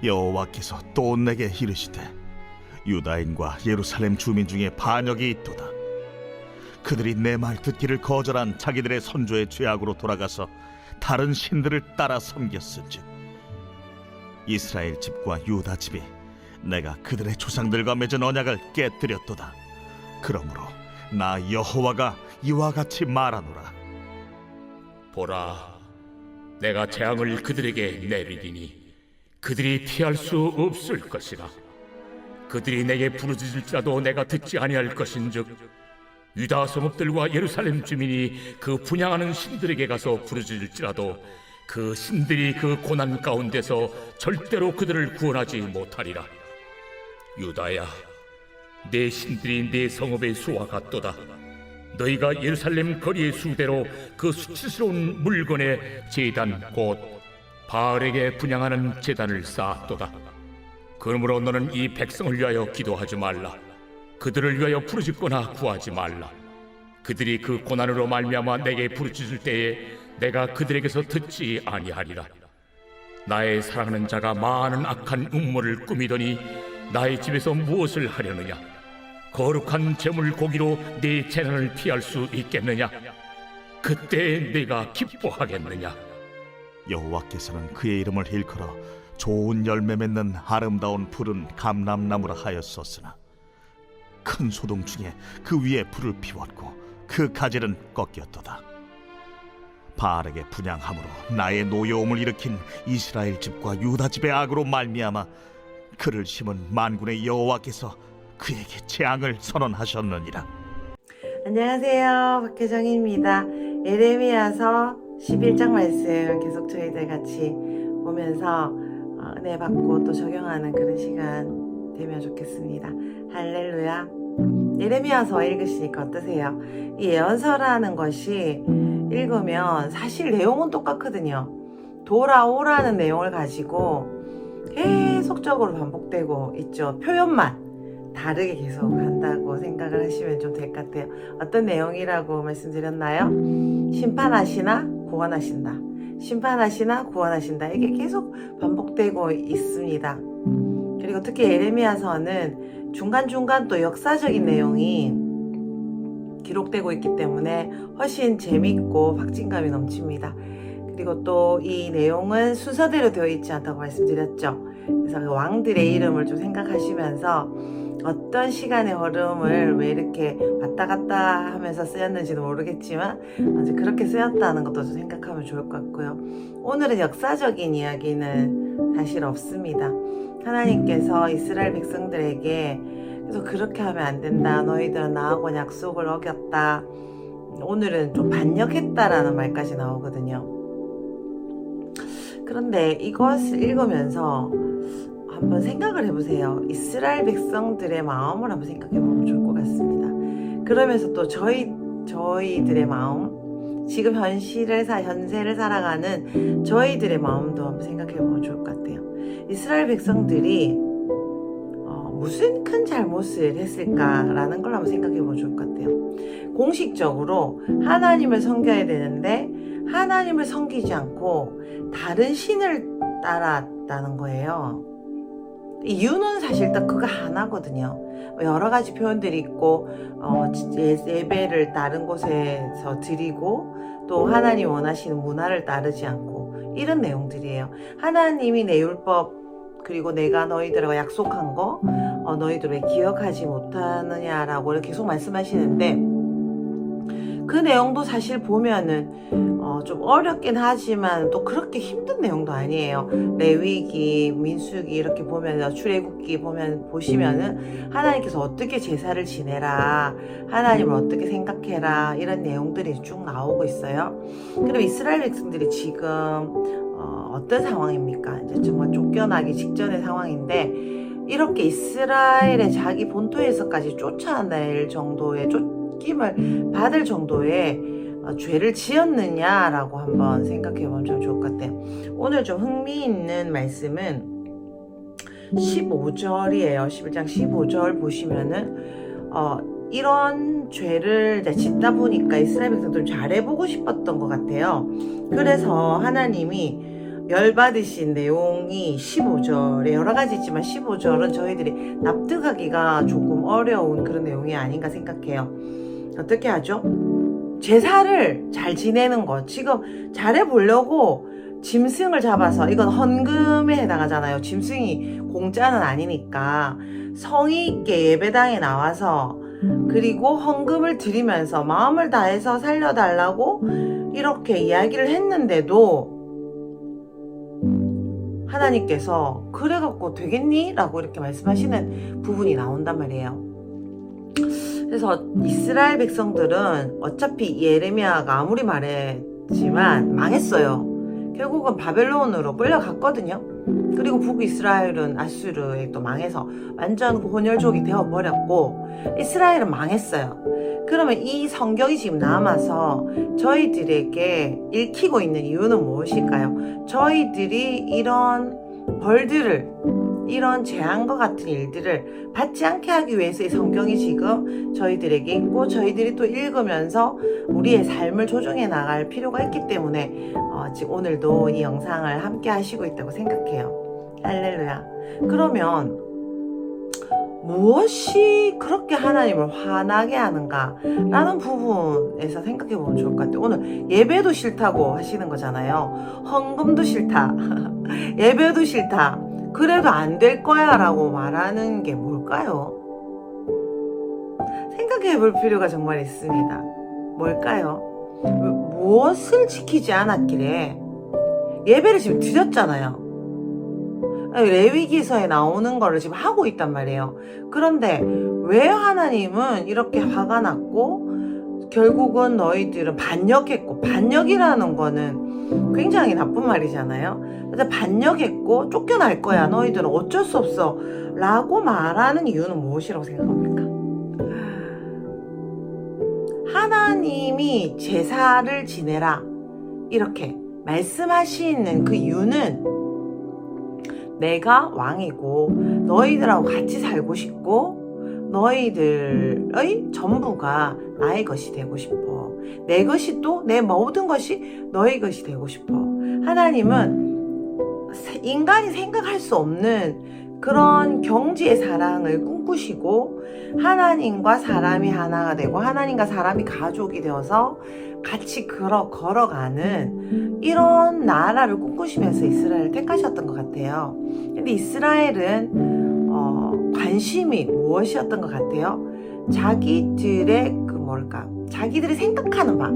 여호와께서 또 내게 이르시되 유다인과 예루살렘 주민 중에 반역이 있도다. 그들이 내 말 듣기를 거절한 자기들의 선조의 죄악으로 돌아가서 다른 신들을 따라 섬겼은즉 이스라엘 집과 유다 집이 내가 그들의 조상들과 맺은 언약을 깨뜨렸도다. 그러므로 나 여호와가 이와 같이 말하노라. 보라, 내가 재앙을 그들에게 내리리니 그들이 피할 수 없을 것이라. 그들이 내게 부르짖을지라도 내가 듣지 아니할 것인즉 유다 성읍들과 예루살렘 주민이 그 분향하는 신들에게 가서 부르짖을지라도 그 신들이 그 고난 가운데서 절대로 그들을 구원하지 못하리라. 유다야, 내 신들이 내 성읍의 수와 같도다. 너희가 예루살렘 거리의 수대로 그 수치스러운 물건의 제단 곧 바알에게 분향하는 제단을 쌓았도다. 그러므로 너는 이 백성을 위하여 기도하지 말라. 그들을 위하여 부르짖거나 구하지 말라. 그들이 그 고난으로 말미암아 내게 부르짖을 때에 내가 그들에게서 듣지 아니하리라. 나의 사랑하는 자가 많은 악한 음모를 꾸미더니 나의 집에서 무엇을 하려느냐? 거룩한 제물 고기로 네 재난을 피할 수 있겠느냐? 그때 내가 기뻐하겠느냐? 여호와께서는 그의 이름을 일컬어 좋은 열매 맺는 아름다운 푸른 감람나무라 하였었으나 큰 소동 중에 그 위에 불을 피웠고 그 가지는 꺾였도다. 바알에게 분향함으로 나의 노여움을 일으킨 이스라엘 집과 유다 집의 악으로 말미암아 그를 심은 만군의 여호와께서 그에게 재앙을 선언하셨느니라. 안녕하세요, 박혜정입니다. 예레미야서 11장 말씀 계속 저희들 같이 보면서 은혜 받고 또 적용하는 그런 시간 되면 좋겠습니다. 할렐루야. 예레미야서 읽으시니까 어떠세요? 이 예언서라는 것이 읽으면 사실 내용은 똑같거든요. 돌아오라는 내용을 가지고 계속적으로 반복되고 있죠. 표현만 다르게 계속 한다고 생각을 하시면 좀 될 것 같아요. 어떤 내용이라고 말씀드렸나요? 심판하시나 구원하신다. 심판하시나 구원하신다. 이게 계속 반복되고 있습니다. 그리고 특히 예레미야서는 중간중간 또 역사적인 내용이 기록되고 있기 때문에 훨씬 재밌고 확진감이 넘칩니다. 그리고 또 이 내용은 순서대로 되어 있지 않다고 말씀드렸죠. 그래서 그 왕들의 이름을 좀 생각하시면서 어떤 시간의 흐름을 왜 이렇게 왔다 갔다 하면서 쓰였는지도 모르겠지만 아주 그렇게 쓰였다는 것도 좀 생각하면 좋을 것 같고요. 오늘은 역사적인 이야기는 사실 없습니다. 하나님께서 이스라엘 백성들에게 그래서 그렇게 하면 안 된다. 너희들은 나하고 약속을 어겼다. 오늘은 좀 반역했다라는 말까지 나오거든요. 그런데 이것을 읽으면서 한번 생각을 해보세요. 이스라엘 백성들의 마음을 한번 생각해 보면 좋을 것 같습니다. 그러면서 또 저희들의 마음, 지금 현세를 살아가는 저희들의 마음도 한번 생각해 보면 좋을 것 같아요. 이스라엘 백성들이 무슨 큰 잘못을 했을까라는 걸 한번 생각해 보면 좋을 것 같아요. 공식적으로 하나님을 섬겨야 되는데 하나님을 섬기지 않고 다른 신을 따랐다는 거예요. 이유는 사실 딱 그거 하나거든요. 여러 가지 표현들이 있고 예배를 다른 곳에서 드리고 또 하나님 원하시는 문화를 따르지 않고 이런 내용들이에요. 하나님이 내 율법 그리고 내가 너희들하고 약속한 거 너희들 왜 기억하지 못하느냐라고 계속 말씀하시는데 그 내용도 사실 보면은 좀 어렵긴 하지만 또 그렇게 힘든 내용도 아니에요. 레위기, 민수기 이렇게 보면 출애굽기 보시면은 하나님께서 어떻게 제사를 지내라, 하나님을 어떻게 생각해라 이런 내용들이 쭉 나오고 있어요. 그럼 이스라엘 백성들이 지금 어떤 상황입니까? 이제 정말 쫓겨나기 직전의 상황인데 이렇게 이스라엘의 자기 본토에서까지 쫓아낼 정도의 쫓김을 받을 정도의 죄를 지었느냐라고 한번 생각해 보면 참 좋을 것 같아요. 오늘 좀 흥미있는 말씀은 15절이에요. 11장 15절 보시면은 이런 죄를 짓다 보니까 이스라엘 백성들 잘해보고 싶었던 것 같아요. 그래서 하나님이 열받으신 내용이 15절에 여러 가지 있지만 15절은 저희들이 납득하기가 조금 어려운 그런 내용이 아닌가 생각해요. 어떻게 하죠? 제사를 잘 지내는 것. 지금 잘해보려고 짐승을 잡아서, 이건 헌금에 해당하잖아요. 짐승이 공짜는 아니니까 성의 있게 예배당에 나와서 그리고 헌금을 드리면서 마음을 다해서 살려달라고 이렇게 이야기를 했는데도 하나님께서 그래갖고 되겠니? 라고 이렇게 말씀하시는 부분이 나온단 말이에요. 그래서 이스라엘 백성들은 어차피 예레미야가 아무리 말했지만 망했어요. 결국은 바벨론으로 끌려갔거든요. 그리고 북이스라엘은 아수르에 또 망해서 완전 혼혈족이 되어버렸고 이스라엘은 망했어요. 그러면 이 성경이 지금 남아서 저희들에게 읽히고 있는 이유는 무엇일까요? 저희들이 이런 벌들을, 이런 재앙과 같은 일들을 받지 않게 하기 위해서 이 성경이 지금 저희들에게 있고 저희들이 또 읽으면서 우리의 삶을 조정해 나갈 필요가 있기 때문에 지금 오늘도 이 영상을 함께 하시고 있다고 생각해요. 할렐루야. 그러면 무엇이 그렇게 하나님을 화나게 하는가 라는 부분에서 생각해 보면 좋을 것 같아요. 오늘 예배도 싫다고 하시는 거잖아요. 헌금도 싫다. 예배도 싫다. 그래도 안 될 거야 라고 말하는 게 뭘까요? 생각해 볼 필요가 정말 있습니다. 뭘까요? 무엇을 지키지 않았길래 예배를 지금 드렸잖아요. 레위기서에 나오는 거를 지금 하고 있단 말이에요. 그런데 왜 하나님은 이렇게 화가 났고 결국은 너희들은 반역했고, 반역이라는 거는 굉장히 나쁜 말이잖아요. 그래서 반역했고 쫓겨날 거야, 너희들은 어쩔 수 없어 라고 말하는 이유는 무엇이라고 생각합니까? 하나님이 제사를 지내라 이렇게 말씀하시는 그 이유는 내가 왕이고 너희들하고 같이 살고 싶고 너희들의 전부가 나의 것이 되고 싶어. 내 것이 또 내 모든 것이 너희 것이 되고 싶어. 하나님은 인간이 생각할 수 없는 그런 경지의 사랑을 꿈꾸시고 하나님과 사람이 하나가 되고 하나님과 사람이 가족이 되어서 같이 걸어가는 이런 나라를 꿈꾸시면서 이스라엘을 택하셨던 것 같아요. 근데 이스라엘은 관심이 무엇이었던 것 같아요? 자기들의 자기들이 생각하는 바,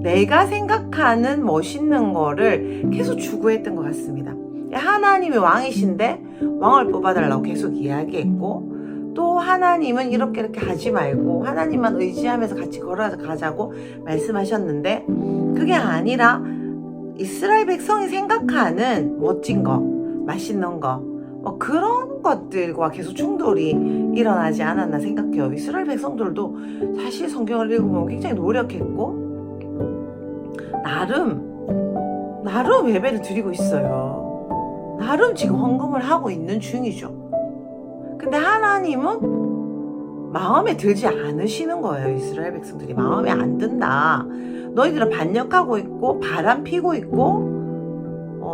내가 생각하는 멋있는 거를 계속 추구했던 것 같습니다. 하나님이 왕이신데 왕을 뽑아달라고 계속 이야기했고, 또 하나님은 이렇게 하지 말고 하나님만 의지하면서 같이 걸어가자고 말씀하셨는데, 그게 아니라 이스라엘 백성이 생각하는 멋진 거, 맛있는 거, 그런 것들과 계속 충돌이 일어나지 않았나 생각해요. 이스라엘 백성들도 사실 성경을 읽으면 굉장히 노력했고 나름 예배를 드리고 있어요. 나름 지금 헌금을 하고 있는 중이죠. 근데 하나님은 마음에 들지 않으시는 거예요. 이스라엘 백성들이 마음에 안 든다. 너희들은 반역하고 있고 바람 피고 있고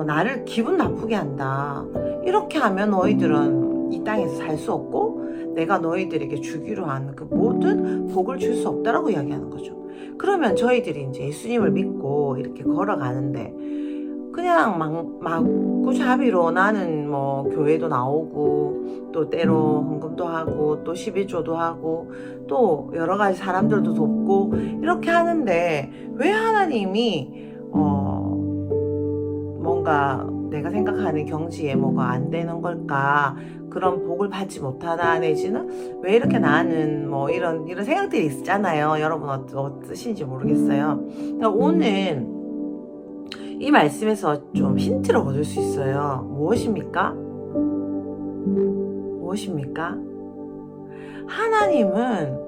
나를 기분 나쁘게 한다. 이렇게 하면 너희들은 이 땅에서 살 수 없고 내가 너희들에게 주기로 한 그 모든 복을 줄 수 없다라고 이야기하는 거죠. 그러면 저희들이 이제 예수님을 믿고 이렇게 걸어가는데 그냥 막구잡이로 나는 뭐 교회도 나오고 또 때로 헌금도 하고 또 11조도 하고 또 여러 가지 사람들도 돕고 이렇게 하는데 왜 하나님이 뭔가 내가 생각하는 경지에 뭐가 안 되는 걸까? 그런 복을 받지 못하나 내지는 왜 이렇게 나는 뭐 이런 생각들이 있잖아요. 여러분 어떠신지 모르겠어요. 그러니까 오늘 이 말씀에서 좀 힌트를 얻을 수 있어요. 무엇입니까? 하나님은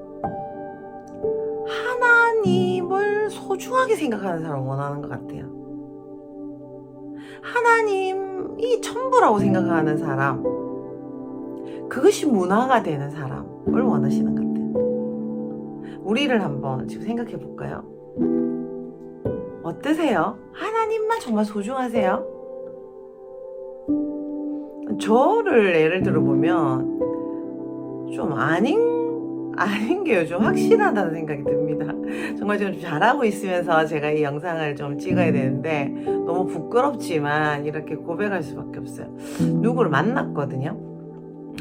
하나님을 소중하게 생각하는 사람을 원하는 것 같아요. 하나님이 전부라고 생각하는 사람, 그것이 문화가 되는 사람을 원하시는 것 같아요. 우리를 한번 지금 생각해 볼까요? 어떠세요? 하나님만 정말 소중하세요? 저를 예를 들어보면 좀 아닌 게 요즘 확실하다는 생각이 듭니다. 정말 좀 잘하고 있으면서 제가 이 영상을 좀 찍어야 되는데 너무 부끄럽지만 이렇게 고백할 수밖에 없어요. 누구를 만났거든요.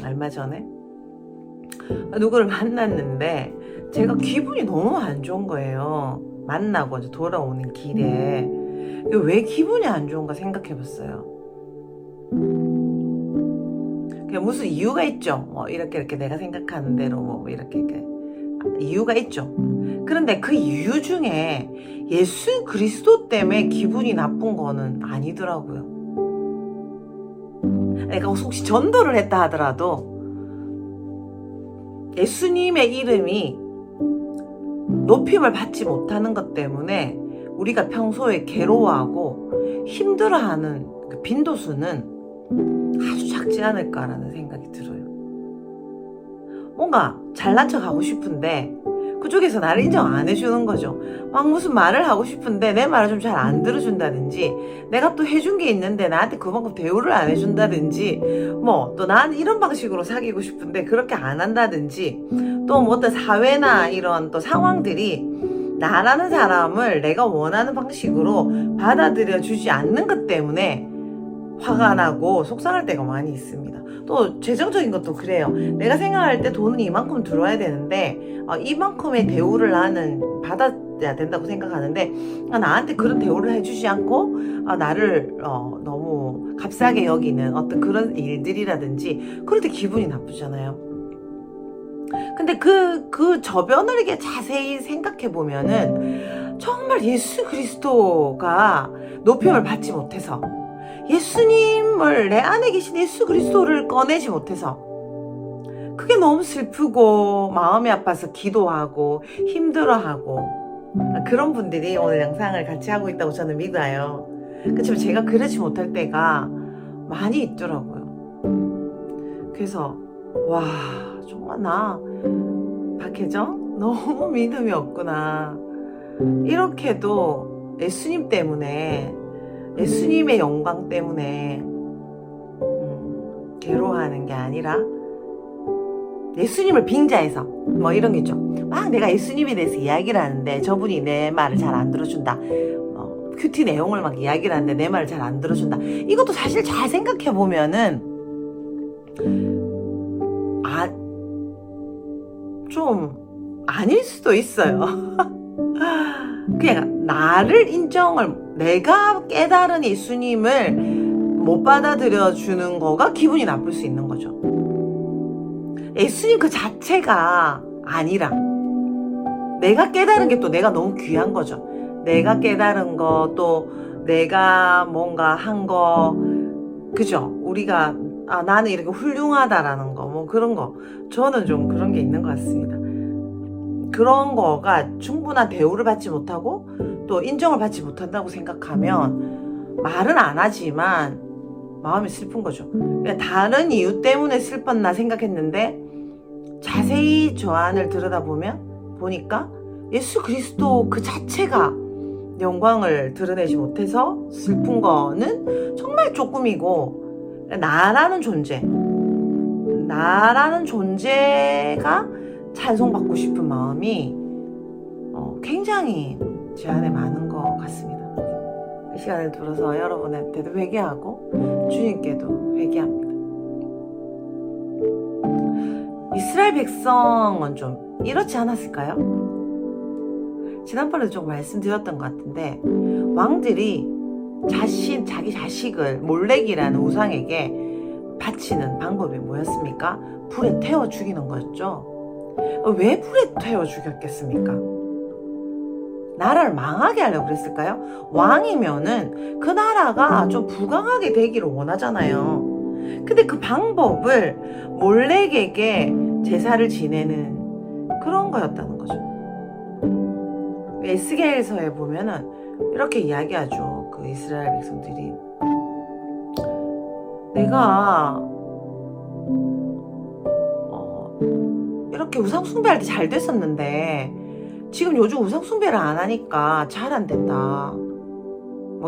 얼마 전에 누구를 만났는데 제가 기분이 너무 안 좋은 거예요. 만나고 이제 돌아오는 길에 왜 기분이 안 좋은가 생각해 봤어요. 그냥 무슨 이유가 있죠. 이렇게 내가 생각하는 대로 이렇게 이유가 있죠. 그런데 그 이유 중에 예수 그리스도 때문에 기분이 나쁜 거는 아니더라고요. 내가 혹시 전도를 했다 하더라도 예수님의 이름이 높임을 받지 못하는 것 때문에 우리가 평소에 괴로워하고 힘들어하는 그 빈도수는 아주 작지 않을까라는 생각이 들어요. 뭔가 잘난 척 하고 싶은데 그쪽에서 나를 인정 안 해주는 거죠. 막 무슨 말을 하고 싶은데 내 말을 좀 잘 안 들어준다든지, 내가 또 해준 게 있는데 나한테 그만큼 대우를 안 해준다든지, 또 나는 이런 방식으로 사귀고 싶은데 그렇게 안 한다든지, 또 뭐 어떤 사회나 이런 또 상황들이 나라는 사람을 내가 원하는 방식으로 받아들여 주지 않는 것 때문에 화가 나고 속상할 때가 많이 있습니다. 또 재정적인 것도 그래요. 내가 생각할 때 돈은 이만큼 들어와야 되는데 이만큼의 대우를 나는 받아야 된다고 생각하는데 나한테 그런 대우를 해주지 않고 나를 너무 값싸게 여기는 어떤 그런 일들이라든지, 그럴 때 기분이 나쁘잖아요. 근데 그 저변을 이렇게 자세히 생각해 보면은 정말 예수 그리스도가 높임을 받지 못해서, 예수님을, 내 안에 계신 예수 그리스도를 꺼내지 못해서 그게 너무 슬프고 마음이 아파서 기도하고 힘들어하고 그런 분들이 오늘 영상을 같이 하고 있다고 저는 믿어요. 그렇지만 제가 그러지 못할 때가 많이 있더라고요. 그래서 와, 정말 나 박혜정 너무 믿음이 없구나. 이렇게도 예수님 때문에, 예수님의 영광 때문에 괴로워하는 게 아니라 예수님을 빙자해서 이런 게 있죠. 막 내가 예수님에 대해서 이야기를 하는데 저분이 내 말을 잘 안 들어준다. 큐티 내용을 막 이야기를 하는데 내 말을 잘 안 들어준다. 이것도 사실 잘 생각해 보면은 좀 아닐 수도 있어요. 그냥 나를 내가 깨달은 예수님을 못 받아들여 주는 거가 기분이 나쁠 수 있는 거죠. 예수님 그 자체가 아니라 내가 깨달은 게 또 내가 너무 귀한 거죠. 내가 깨달은 거, 또 내가 뭔가 한 거, 그죠? 우리가 나는 이렇게 훌륭하다라는 거, 그런 거, 저는 좀 그런 게 있는 것 같습니다. 그런 거가 충분한 대우를 받지 못하고 또 인정을 받지 못한다고 생각하면 말은 안 하지만 마음이 슬픈 거죠. 다른 이유 때문에 슬펐나 생각했는데 자세히 저 안을 보니까 예수 그리스도 그 자체가 영광을 드러내지 못해서 슬픈 거는 정말 조금이고, 나라는 존재가 찬송받고 싶은 마음이 굉장히 제 안에 많은 것 같습니다. 이 시간을 들어서 여러분한테도 회개하고 주님께도 회개합니다. 이스라엘 백성은 좀 이렇지 않았을까요? 지난번에도 좀 말씀드렸던 것 같은데, 왕들이 자기 자식을 몰렉이라는 우상에게 바치는 방법이 뭐였습니까? 불에 태워 죽이는 거였죠. 왜 불에 태워 죽였겠습니까? 나라를 망하게 하려고 그랬을까요? 왕이면은 그 나라가 좀 부강하게 되기를 원하잖아요. 근데 그 방법을 몰렉에게 제사를 지내는 그런 거였다는 거죠. 에스겔서에 보면은 이렇게 이야기하죠. 그 이스라엘 백성들이 내가 이렇게 우상 숭배할 때 잘 됐었는데 지금 요즘 우상 숭배를 안 하니까 잘 안 된다.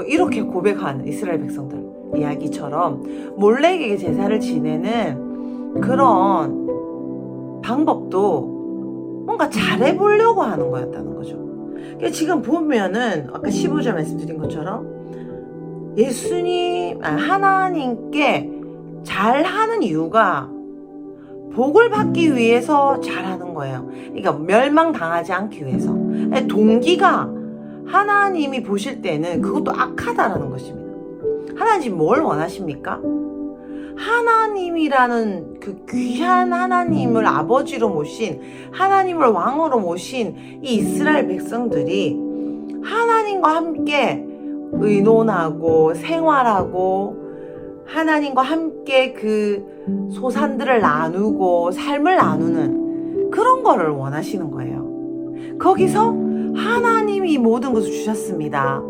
이렇게 고백하는 이스라엘 백성들. 이야기처럼 몰래에게 제사를 지내는 그런 방법도 뭔가 잘해보려고 하는 거였다는 거죠. 그러니까 지금 보면은 아까 15절 말씀드린 것처럼 하나님께 잘하는 이유가 복을 받기 위해서 잘하는 거예요. 그러니까 멸망당하지 않기 위해서. 동기가 하나님이 보실 때는 그것도 악하다라는 것입니다. 하나님 뭘 원하십니까? 하나님이라는 그 귀한 하나님을 아버지로 모신, 하나님을 왕으로 모신 이 이스라엘 백성들이 하나님과 함께 의논하고 생활하고 하나님과 함께 그 소산들을 나누고 삶을 나누는 그런 거를 원하시는 거예요. 거기서 하나님이 모든 것을 주셨습니다.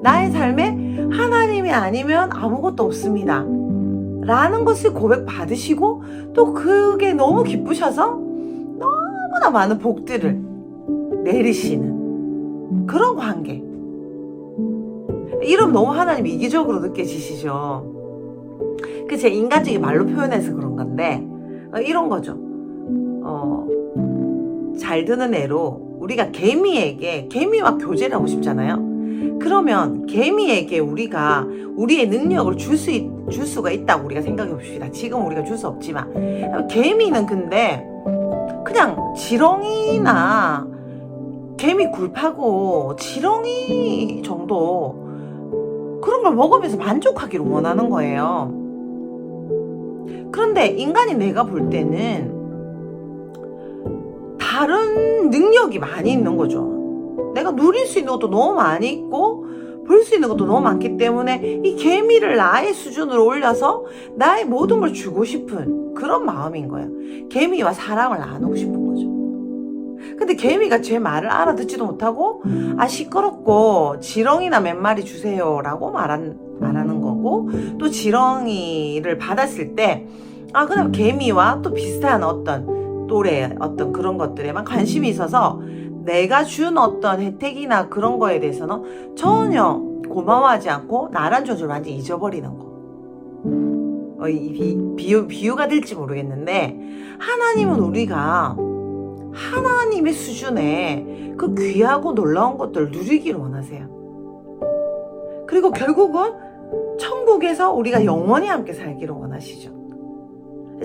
나의 삶에 하나님이 아니면 아무것도 없습니다. 라는 것을 고백받으시고 또 그게 너무 기쁘셔서 너무나 많은 복들을 내리시는 그런 관계. 이러면 너무 하나님 이기적으로 느껴지시죠? 그 제 인간적인 말로 표현해서 그런 건데 이런 거죠. 잘 드는 애로 우리가 개미와 교제를 하고 싶잖아요. 그러면 개미에게 우리가 우리의 능력을 줄 수가 있다고 우리가 생각해 봅시다. 지금 우리가 줄 수 없지만 개미는 근데 그냥 지렁이나 개미 굴파고 지렁이 정도 그런 걸 먹으면서 만족하기를 원하는 거예요. 그런데 인간이 내가 볼 때는 다른 능력이 많이 있는 거죠. 내가 누릴 수 있는 것도 너무 많이 있고 볼 수 있는 것도 너무 많기 때문에 이 개미를 나의 수준으로 올려서 나의 모든 걸 주고 싶은 그런 마음인 거예요. 개미와 사랑을 나누고 싶은 거죠. 근데 개미가 제 말을 알아듣지도 못하고 시끄럽고 지렁이나 몇 마리 주세요 라고 말하는 거고, 또 지렁이를 받았을 때 그다음 개미와 또 비슷한 어떤 또래 어떤 그런 것들에만 관심이 있어서 내가 준 어떤 혜택이나 그런 거에 대해서는 전혀 고마워하지 않고 나란 존재를 완전히 잊어버리는 거. 비유가 될지 모르겠는데 하나님은 우리가 하나님의 수준의 그 귀하고 놀라운 것들을 누리기를 원하세요. 그리고 결국은 천국에서 우리가 영원히 함께 살기를 원하시죠.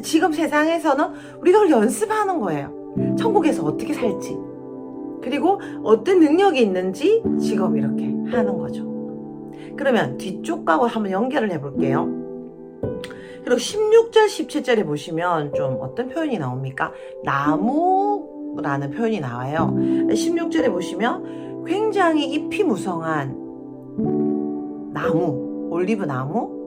지금 세상에서는 우리가 그걸 연습하는 거예요. 천국에서 어떻게 살지, 그리고 어떤 능력이 있는지 지금 이렇게 하는 거죠. 그러면 뒤쪽 가고 한번 연결을 해볼게요. 그리고 16절, 17절에 보시면 좀 어떤 표현이 나옵니까? 나무라는 표현이 나와요. 16절에 보시면 굉장히 잎이 무성한 나무, 올리브 나무.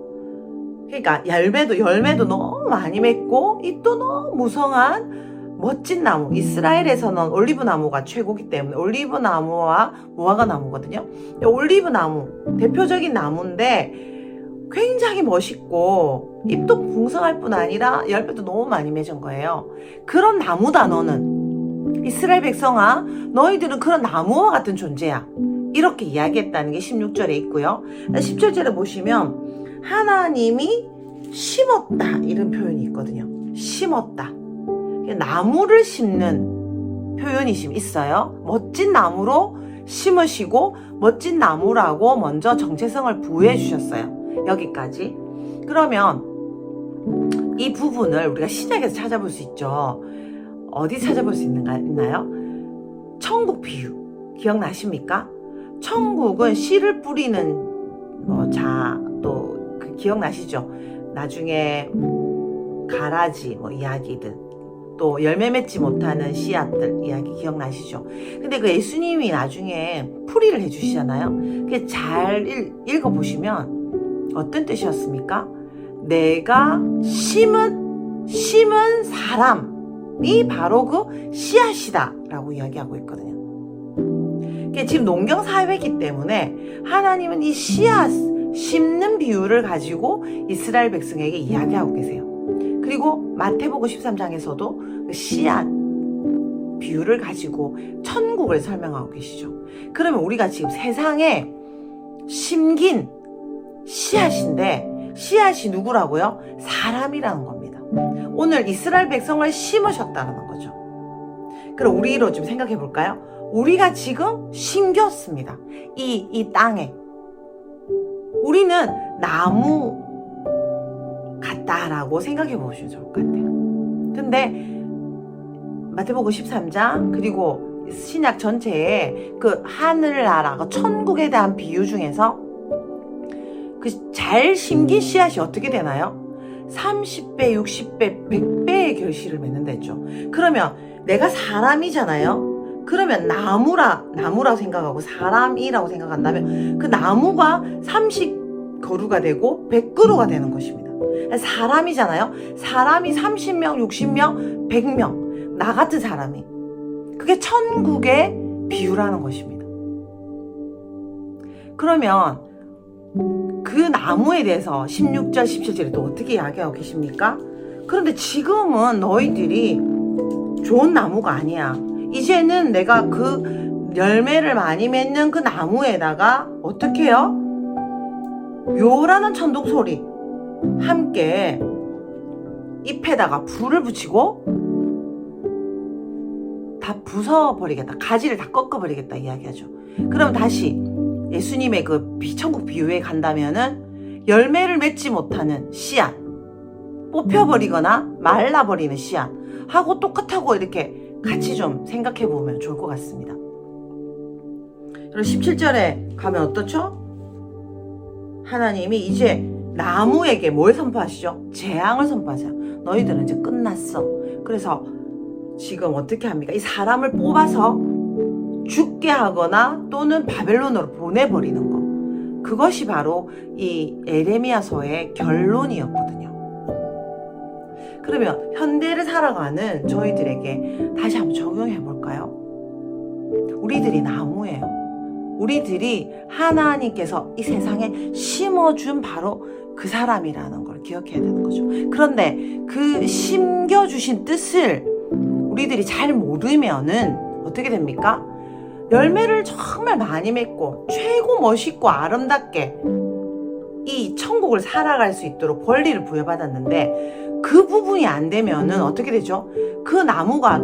그러니까 열매도 너무 많이 맺고 잎도 너무 무성한 멋진 나무. 이스라엘에서는 올리브 나무가 최고기 때문에 올리브 나무와 무화과 나무거든요. 올리브 나무 대표적인 나무인데 굉장히 멋있고 잎도 풍성할 뿐 아니라 열매도 너무 많이 맺은 거예요. 그런 나무다 너는. 이스라엘 백성아, 너희들은 그런 나무와 같은 존재야. 이렇게 이야기했다는 게 16절에 있고요. 17절에 보시면 하나님이 심었다 이런 표현이 있거든요. 심었다. 나무를 심는 표현이 있어요. 멋진 나무로 심으시고 멋진 나무라고 먼저 정체성을 부여해 주셨어요. 여기까지. 그러면 이 부분을 우리가 시작에서 찾아볼 수 있죠. 어디 찾아볼 수 있나요? 천국 비유 기억나십니까? 천국은 씨를 뿌리는 또 그 기억나시죠? 나중에 가라지 이야기들, 또 열매 맺지 못하는 씨앗들 이야기 기억나시죠? 근데 그 예수님이 나중에 풀이를 해주시잖아요. 그게 잘 읽어보시면 어떤 뜻이었습니까? 내가 심은 사람이 바로 그 씨앗이다 라고 이야기하고 있거든요. 지금 농경 사회이기 때문에 하나님은 이 씨앗 심는 비유를 가지고 이스라엘 백성에게 이야기하고 계세요. 그리고 마태복음 13장에서도 그 씨앗 비유를 가지고 천국을 설명하고 계시죠. 그러면 우리가 지금 세상에 심긴 씨앗인데 씨앗이 누구라고요? 사람이라는 겁니다. 오늘 이스라엘 백성을 심으셨다는 거죠. 그럼 우리로 좀 생각해 볼까요? 우리가 지금 심겼습니다. 이 땅에. 우리는 나무 같다라고 생각해 보시면 좋을 것 같아요. 근데 마태복음 13장 그리고 신약 전체에 그 하늘나라, 천국에 대한 비유 중에서 그 잘 심긴 씨앗이 어떻게 되나요? 30배, 60배, 100배의 결실을 맺는다 했죠. 그러면 내가 사람이잖아요. 그러면 나무라고 생각하고 사람이라고 생각한다면 그 나무가 30그루가 되고 100그루가 되는 것입니다. 사람이잖아요. 사람이 30명, 60명, 100명. 나 같은 사람이. 그게 천국의 비유라는 것입니다. 그러면 그 나무에 대해서 16절, 17절에 또 어떻게 이야기하고 계십니까? 그런데 지금은 너희들이 좋은 나무가 아니야. 이제는 내가 그 열매를 많이 맺는 그 나무에다가 어떻게 해요? 묘라는 천둥 소리 함께 잎에다가 불을 붙이고 다 부숴버리겠다. 가지를 다 꺾어버리겠다 이야기하죠. 그럼 다시 예수님의 그 천국 비유에 간다면은 열매를 맺지 못하는 씨앗, 뽑혀버리거나 말라버리는 씨앗 하고 똑같다고 이렇게 같이 좀 생각해 보면 좋을 것 같습니다. 그리고 17절에 가면 어떻죠? 하나님이 이제 나무에게 뭘 선포하시죠? 재앙을 선포하자. 너희들은 이제 끝났어. 그래서 지금 어떻게 합니까? 이 사람을 뽑아서 죽게 하거나 또는 바벨론으로 보내버리는 것. 그것이 바로 이 에레미야서의 결론이었거든요. 그러면 현대를 살아가는 저희들에게 다시 한번 적용해 볼까요? 우리들이 나무예요. 우리들이 하나님께서 이 세상에 심어준 바로 그 사람이라는 걸 기억해야 되는 거죠. 그런데 그 심겨주신 뜻을 우리들이 잘 모르면은 어떻게 됩니까? 열매를 정말 많이 맺고 최고 멋있고 아름답게 이 천국을 살아갈 수 있도록 권리를 부여받았는데 그 부분이 안 되면은 어떻게 되죠? 그 나무가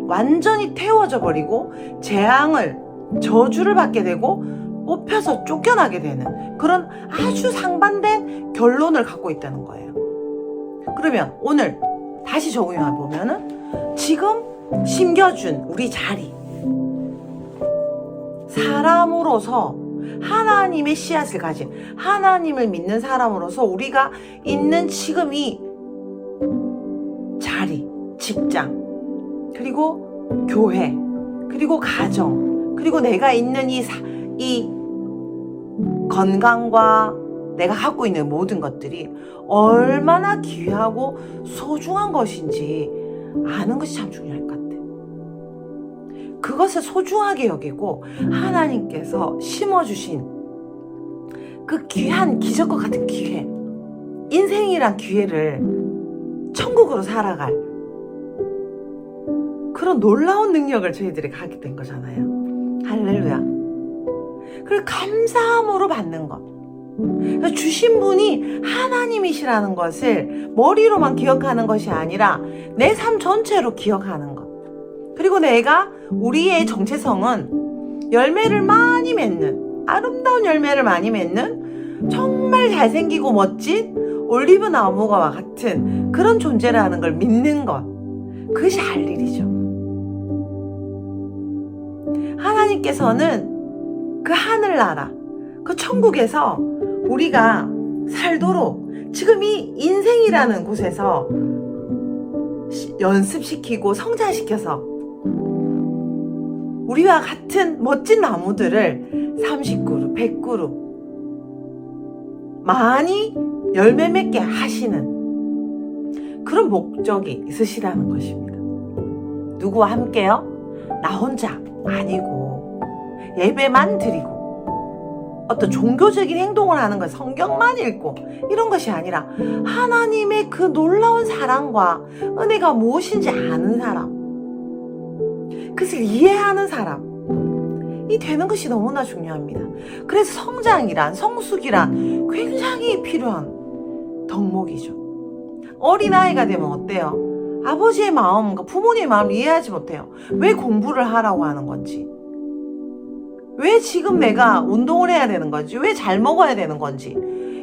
완전히 태워져 버리고 재앙을 저주를 받게 되고 뽑혀서 쫓겨나게 되는 그런 아주 상반된 결론을 갖고 있다는 거예요. 그러면 오늘 다시 적용해 보면은 지금 심겨준 우리 자리 사람으로서 하나님의 씨앗을 가진 하나님을 믿는 사람으로서 우리가 있는 지금 이 자리, 직장, 그리고 교회, 그리고 가정, 그리고 내가 있는 이 건강과 내가 갖고 있는 모든 것들이 얼마나 귀하고 소중한 것인지 아는 것이 참 중요할 것 같아요. 그것을 소중하게 여기고 하나님께서 심어주신 그 귀한 기적과 같은 기회, 인생이란 기회를 천국으로 살아갈 그런 놀라운 능력을 저희들이 갖게 된 거잖아요. 할렐루야. 그걸 감사함으로 받는 것. 그러니까 주신 분이 하나님이시라는 것을 머리로만 기억하는 것이 아니라 내 삶 전체로 기억하는 것. 그리고 내가 우리의 정체성은 열매를 많이 맺는 아름다운 열매를 많이 맺는 정말 잘생기고 멋진 올리브 나무와 같은 그런 존재라는 걸 믿는 것. 그것이 할 일이죠. 하나님께서는 그 하늘나라, 그 천국에서 우리가 살도록 지금 이 인생이라는 곳에서 연습시키고 성장시켜서 우리와 같은 멋진 나무들을 30그루, 100그루 많이 열매 맺게 하시는 그런 목적이 있으시다는 것입니다. 누구와 함께요? 나 혼자 아니고 예배만 드리고 어떤 종교적인 행동을 하는 것, 성경만 읽고 이런 것이 아니라 하나님의 그 놀라운 사랑과 은혜가 무엇인지 아는 사람, 그것을 이해하는 사람이 되는 것이 너무나 중요합니다. 그래서 성장이란, 성숙이란 굉장히 필요한 덕목이죠. 어린아이가 되면 어때요? 아버지의 마음과 부모님의 마음을 이해하지 못해요. 왜 공부를 하라고 하는 건지, 왜 지금 내가 운동을 해야 되는 건지, 왜 잘 먹어야 되는 건지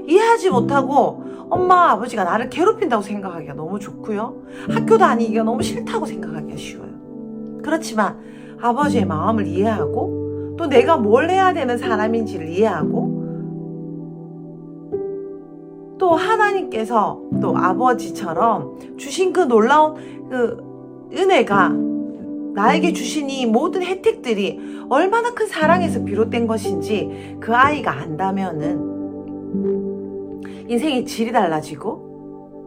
이해하지 못하고 엄마 아버지가 나를 괴롭힌다고 생각하기가 너무 좋고요, 학교 다니기가 너무 싫다고 생각하기가 쉬워요. 그렇지만 아버지의 마음을 이해하고 또 내가 뭘 해야 되는 사람인지를 이해하고 또 하나님께서 또 아버지처럼 주신 그 놀라운 그 은혜가, 나에게 주신 이 모든 혜택들이 얼마나 큰 사랑에서 비롯된 것인지 그 아이가 안다면은 인생의 질이 달라지고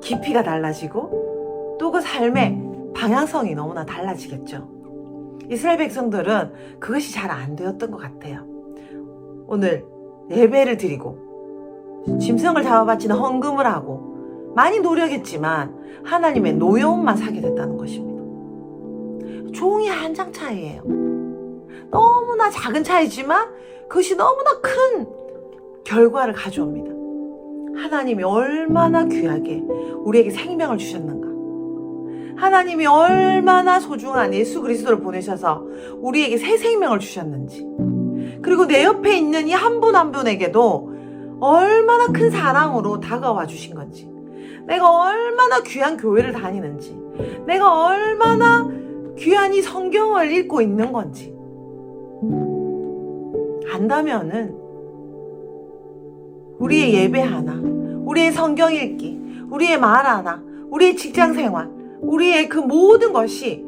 깊이가 달라지고 또 그 삶의 방향성이 너무나 달라지겠죠. 이스라엘 백성들은 그것이 잘 안 되었던 것 같아요. 오늘 예배를 드리고 짐승을 잡아바치는 헌금을 하고 많이 노력했지만 하나님의 노여움만 사게 됐다는 것입니다. 종이 한 장 차이예요. 너무나 작은 차이지만 그것이 너무나 큰 결과를 가져옵니다. 하나님이 얼마나 귀하게 우리에게 생명을 주셨는가, 하나님이 얼마나 소중한 예수 그리스도를 보내셔서 우리에게 새 생명을 주셨는지, 그리고 내 옆에 있는 이 한 분 한 분에게도 얼마나 큰 사랑으로 다가와 주신 건지, 내가 얼마나 귀한 교회를 다니는지, 내가 얼마나 귀한 이 성경을 읽고 있는 건지 안다면은 우리의 예배 하나, 우리의 성경 읽기, 우리의 말 하나, 우리의 직장 생활, 우리의 그 모든 것이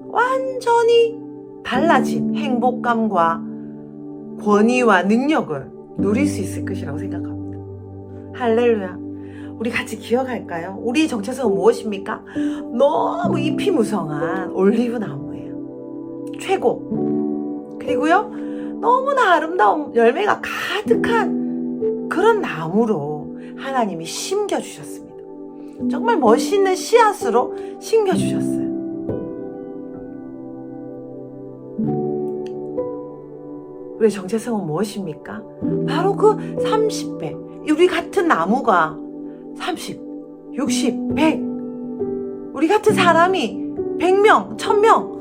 완전히 달라진 행복감과 권위와 능력을 누릴 수 있을 것이라고 생각합니다. 할렐루야. 우리 같이 기억할까요? 우리의 정체성은 무엇입니까? 너무 잎이 무성한 올리브 나무예요. 최고. 그리고요, 너무나 아름다운 열매가 가득한 그런 나무로 하나님이 심겨주셨습니다. 정말 멋있는 씨앗으로 심겨주셨어요. 우리의 정체성은 무엇입니까? 바로 그 30배. 우리 같은 나무가 30, 60, 100. 우리 같은 사람이 100명, 1000명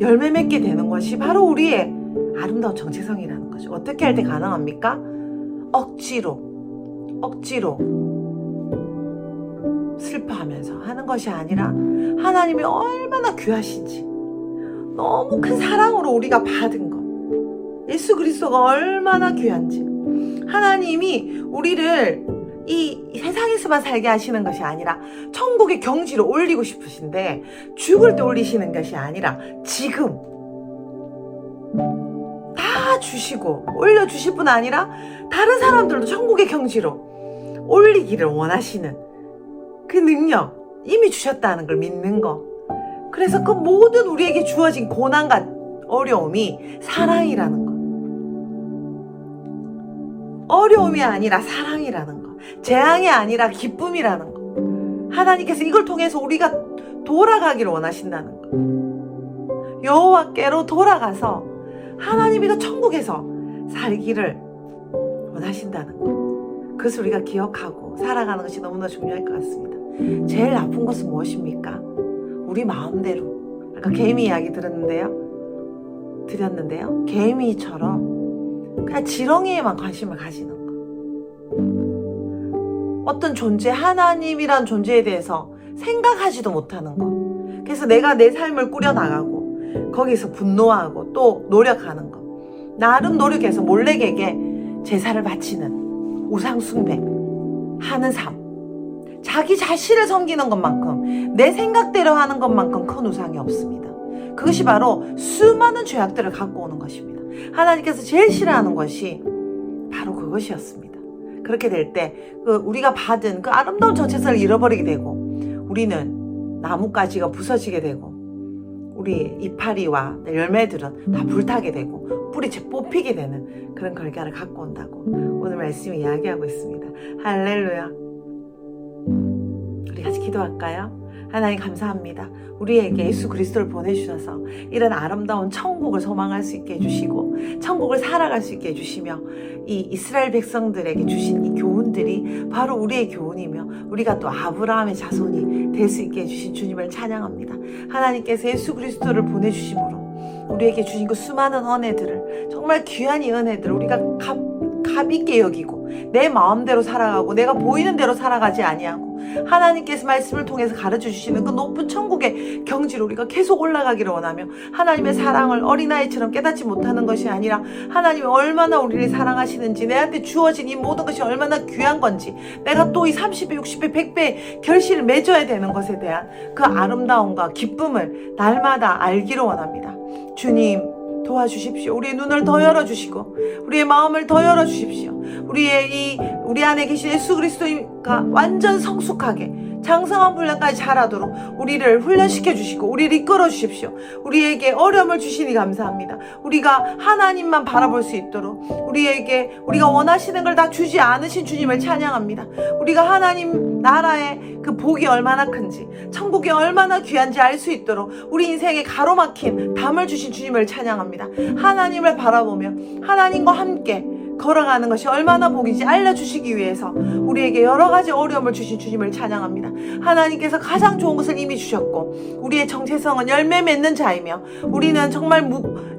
열매 맺게 되는 것이 바로 우리의 아름다운 정체성이라는 거죠. 어떻게 할 때 가능합니까? 억지로 슬퍼하면서 하는 것이 아니라 하나님이 얼마나 귀하신지, 너무 큰 사랑으로 우리가 받은 것, 예수 그리스도가 얼마나 귀한지, 하나님이 우리를 이 세상에서만 살게 하시는 것이 아니라 천국의 경지로 올리고 싶으신데 죽을 때 올리시는 것이 아니라 지금 다 주시고 올려주실 뿐 아니라 다른 사람들도 천국의 경지로 올리기를 원하시는 그 능력 이미 주셨다는 걸 믿는 거. 그래서 그 모든 우리에게 주어진 고난과 어려움이 사랑이라는 거, 어려움이 아니라 사랑이라는 거, 재앙이 아니라 기쁨이라는 거, 하나님께서 이걸 통해서 우리가 돌아가기를 원하신다는 거, 여호와께로 돌아가서 하나님이 그 천국에서 살기를 원하신다는 거, 그것을 우리가 기억하고 살아가는 것이 너무나 중요할 것 같습니다. 제일 나쁜 것은 무엇입니까? 우리 마음대로, 아까 개미 이야기 드렸는데요, 개미처럼 그냥 지렁이에만 관심을 가지는 거, 어떤 존재, 하나님이란 존재에 대해서 생각하지도 못하는 거. 그래서 내가 내 삶을 꾸려나가고 거기서 분노하고 또 노력하는 거, 나름 노력해서 몰래에게 제사를 바치는 우상 숭배 하는 삶, 자기 자신을 섬기는 것만큼, 내 생각대로 하는 것만큼 큰 우상이 없습니다. 그것이 바로 수많은 죄악들을 갖고 오는 것입니다. 하나님께서 제일 싫어하는 것이 바로 그것이었습니다. 그렇게 될 때 우리가 받은 그 아름다운 정체성을 잃어버리게 되고, 우리는 나뭇가지가 부서지게 되고, 우리 이파리와 열매들은 다 불타게 되고 뿌리채 뽑히게 되는 그런 결과를 갖고 온다고 오늘 말씀이 이야기하고 있습니다. 할렐루야. 우리 같이 기도할까요? 하나님 감사합니다. 우리에게 예수 그리스도를 보내주셔서 이런 아름다운 천국을 소망할 수 있게 해주시고 천국을 살아갈 수 있게 해주시며 이 이스라엘 백성들에게 주신 이 교훈들이 바로 우리의 교훈이며 우리가 또 아브라함의 자손이 될 수 있게 해주신 주님을 찬양합니다. 하나님께서 예수 그리스도를 보내주심으로 우리에게 주신 그 수많은 은혜들을 정말 귀한 이 은혜들을 우리가 값있게 여기고 내 마음대로 살아가고 내가 보이는 대로 살아가지 아니하고 하나님께서 말씀을 통해서 가르쳐 주시는 그 높은 천국의 경지로 우리가 계속 올라가기를 원하며 하나님의 사랑을 어린아이처럼 깨닫지 못하는 것이 아니라 하나님이 얼마나 우리를 사랑하시는지 내한테 주어진 이 모든 것이 얼마나 귀한 건지 내가 또 이 30배, 60배, 100배 결실을 맺어야 되는 것에 대한 그 아름다움과 기쁨을 날마다 알기를 원합니다. 주님 도와주십시오. 우리의 눈을 더 열어주시고 우리의 마음을 더 열어주십시오. 우리 안에 계신 예수 그리스도가 완전 성숙하게 장성한 분량까지 자라도록 우리를 훈련시켜 주시고 우리를 이끌어 주십시오. 우리에게 어려움을 주시니 감사합니다. 우리가 하나님만 바라볼 수 있도록 우리가 원하시는 걸 다 주지 않으신 주님을 찬양합니다. 우리가 하나님 나라의 그 복이 얼마나 큰지 천국이 얼마나 귀한지 알 수 있도록 우리 인생에 가로막힌 담을 주신 주님을 찬양합니다. 하나님을 바라보며 하나님과 함께 걸어가는 것이 얼마나 복인지 알려주시기 위해서 우리에게 여러 가지 어려움을 주신 주님을 찬양합니다. 하나님께서 가장 좋은 것을 이미 주셨고 우리의 정체성은 열매 맺는 자이며 우리는 정말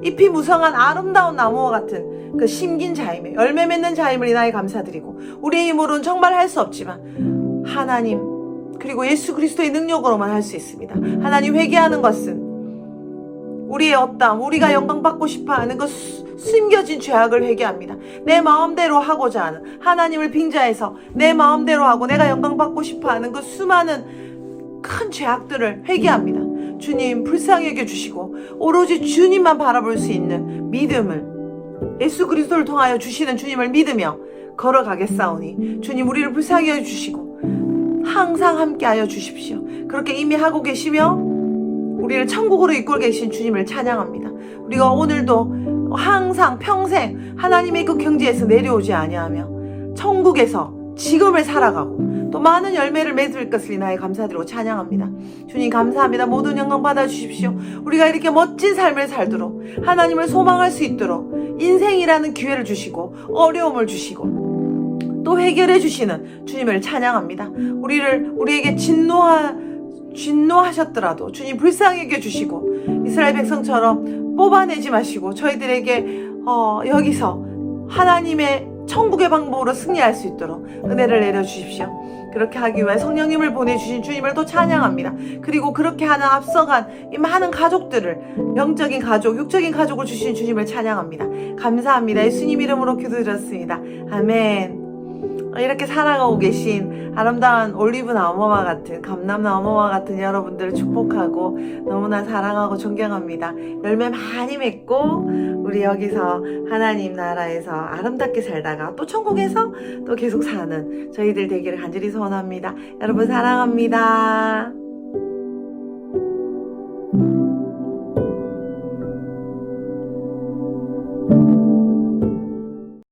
잎이 무성한 아름다운 나무와 같은 그 심긴 자이며 열매 맺는 자임을 이나에 감사드리고 우리의 힘으로는 정말 할 수 없지만 하나님 그리고 예수 그리스도의 능력으로만 할 수 있습니다. 하나님 회개하는 것은 우리의 어떠함, 우리가 영광받고 싶어하는 그 숨겨진 죄악을 회개합니다. 내 마음대로 하고자 하는 하나님을 빙자해서 내 마음대로 하고 내가 영광받고 싶어하는 그 수많은 큰 죄악들을 회개합니다. 주님 불쌍히 여겨주시고 오로지 주님만 바라볼 수 있는 믿음을 예수 그리스도를 통하여 주시는 주님을 믿으며 걸어가겠사오니 주님 우리를 불쌍히 여겨주시고 항상 함께하여 주십시오. 그렇게 이미 하고 계시며 우리를 천국으로 이끌고 계신 주님을 찬양합니다. 우리가 오늘도 항상 평생 하나님의 그 경지에서 내려오지 아니하며 천국에서 지금을 살아가고 또 많은 열매를 맺을 것을 인하여 감사드리고 찬양합니다. 주님 감사합니다. 모든 영광 받아주십시오. 우리가 이렇게 멋진 삶을 살도록 하나님을 소망할 수 있도록 인생이라는 기회를 주시고 어려움을 주시고 또 해결해 주시는 주님을 찬양합니다. 우리에게 진노하셨더라도 주님 불쌍히 여겨주시고 이스라엘 백성처럼 뽑아내지 마시고 저희들에게 여기서 하나님의 천국의 방법으로 승리할 수 있도록 은혜를 내려주십시오. 그렇게 하기 위해 성령님을 보내주신 주님을 또 찬양합니다. 그리고 그렇게 하는 앞서간 이 많은 가족들을 영적인 가족, 육적인 가족을 주신 주님을 찬양합니다. 감사합니다. 예수님 이름으로 기도드렸습니다. 아멘. 이렇게 살아가고 계신 아름다운 올리브 나무와 같은 감람 나무와 같은 여러분들을 축복하고 너무나 사랑하고 존경합니다. 열매 많이 맺고 우리 여기서 하나님 나라에서 아름답게 살다가 또 천국에서 또 계속 사는 저희들 되기를 간절히 소원합니다. 여러분 사랑합니다.